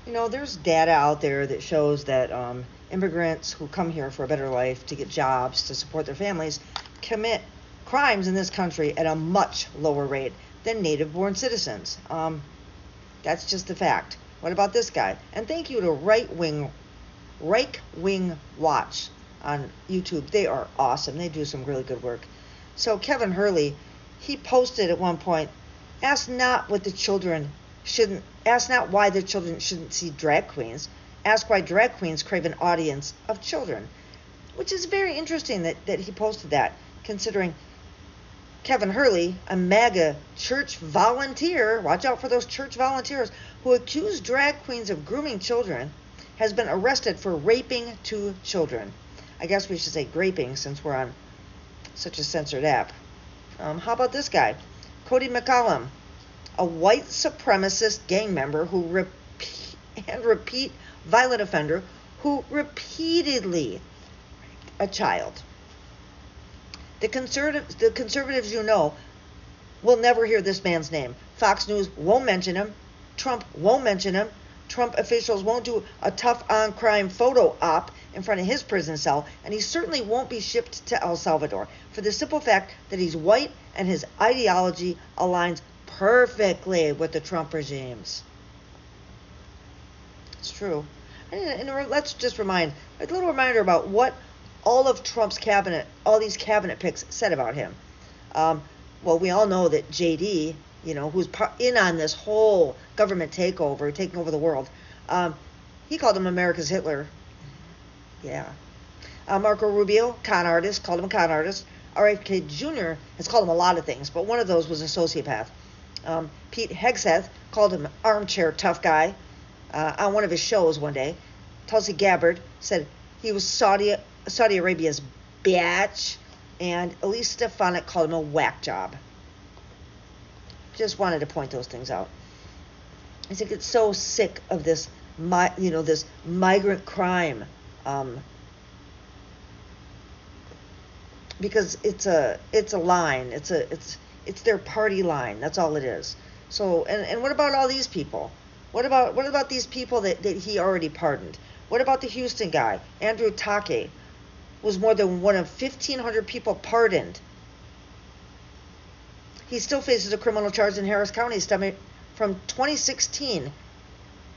There's data out there that shows that immigrants who come here for a better life, to get jobs, to support their families, commit crimes in this country at a much lower rate than native-born citizens. That's just a fact. What about this guy? And thank you to Right Wing Watch on YouTube. They are awesome. They do some really good work. So Kevin Hurley, he posted at one point, ask not why the children shouldn't see drag queens. Ask why drag queens crave an audience of children. Which is very interesting that he posted that, considering Kevin Hurley, a MAGA church volunteer, watch out for those church volunteers, who accused drag queens of grooming children, has been arrested for raping 2 children. I guess we should say graping since we're on such a censored app. How about this guy? Cody McCollum, a white supremacist gang member who repeat violent offender who repeatedly raped a child. The conservatives will never hear this man's name. Fox News won't mention him. Trump won't mention him. Trump officials won't do a tough on-crime photo op in front of his prison cell, and he certainly won't be shipped to El Salvador for the simple fact that he's white and his ideology aligns perfectly with the Trump regimes. It's true. And let's just a little reminder about what all of Trump's cabinet, all these cabinet picks said about him. Well, we all know that JD, who's in on this whole government takeover, taking over the world, he called him America's Hitler. Yeah. Marco Rubio, con artist, called him a con artist. RFK Jr. has called him a lot of things, but one of those was a sociopath. Pete Hegseth called him armchair tough guy on one of his shows one day. Tulsi Gabbard said he was Saudi Arabia's bitch, and Elise Stefanik called him a whack job. Just wanted to point those things out. I think it's so sick of this, this migrant crime, because it's a line. It's their party line. That's all it is. So, and what about all these people? What about these people that he already pardoned? What about the Houston guy, Andrew Take? Was more than one of 1,500 people pardoned. He still faces a criminal charge in Harris County stemming from 2016,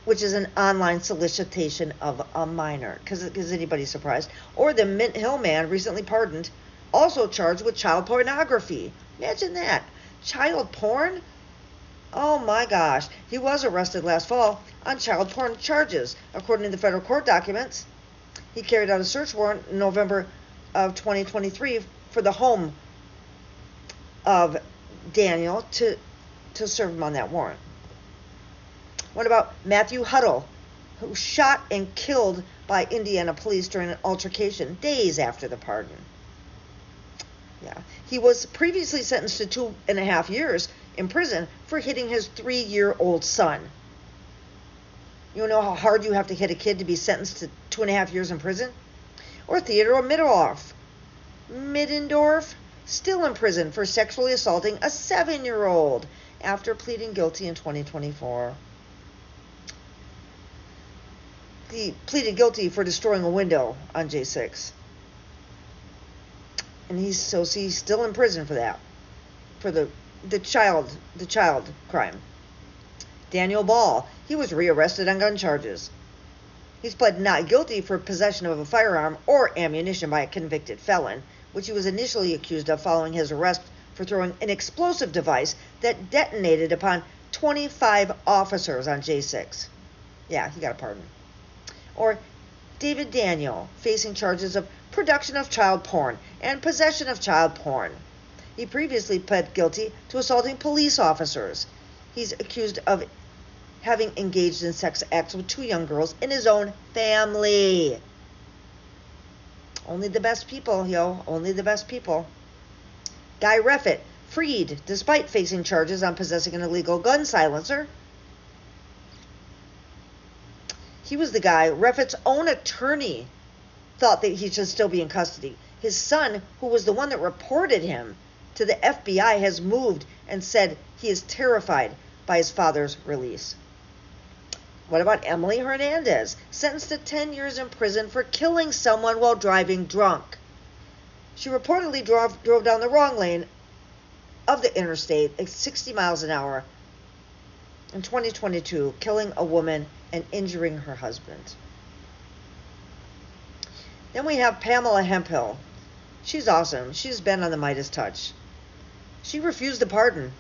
which is an online solicitation of a minor. Because is anybody surprised? Or the Mint Hill man, recently pardoned, also charged with child pornography. Imagine that. Child porn? Oh my gosh. He was arrested last fall on child porn charges, according to the federal court documents. He carried out a search warrant in November of 2023 for the home of Daniel to serve him on that warrant. What about Matthew Huddle, who shot and killed by Indiana police during an altercation days after the pardon? Yeah, he was previously sentenced to 2.5 years in prison for hitting his 3-year-old son. You know how hard you have to hit a kid to be sentenced to 2.5 years in prison? Or Theodore Middendorf, still in prison for sexually assaulting a 7-year-old after pleading guilty in 2024. He pleaded guilty for destroying a window on J6. And he's still in prison for that, for the child crime. Daniel Ball, he was rearrested on gun charges. He's pled not guilty for possession of a firearm or ammunition by a convicted felon, which he was initially accused of following his arrest for throwing an explosive device that detonated upon 25 officers on J6. Yeah, he got a pardon. Or David Daniel, facing charges of production of child porn and possession of child porn. He previously pled guilty to assaulting police officers. He's accused of having engaged in sex acts with 2 young girls in his own family. Only the best people, only the best people. Guy Reffitt, freed despite facing charges on possessing an illegal gun silencer. He was the guy, Reffitt's own attorney thought that he should still be in custody. His son, who was the one that reported him to the FBI, has moved and said he is terrified by his father's release. What about Emily Hernandez, sentenced to 10 years in prison for killing someone while driving drunk? She reportedly drove down the wrong lane of the interstate at 60 miles an hour in 2022, killing a woman and injuring her husband. Then we have Pamela Hemphill. She's awesome. She's been on the Midas touch. She refused a pardon.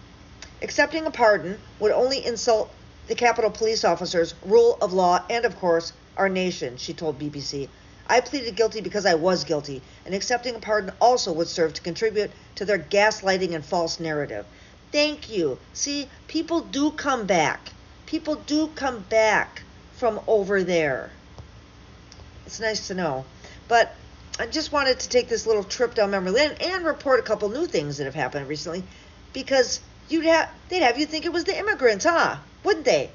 Accepting a pardon would only insult the Capitol Police officers' rule of law and, of course, our nation, she told BBC. I pleaded guilty because I was guilty, and accepting a pardon also would serve to contribute to their gaslighting and false narrative. Thank you. See, people do come back. People do come back from over there. It's nice to know. But I just wanted to take this little trip down memory lane and report a couple new things that have happened recently, because they'd have you think it was the immigrants, huh? Wouldn't they?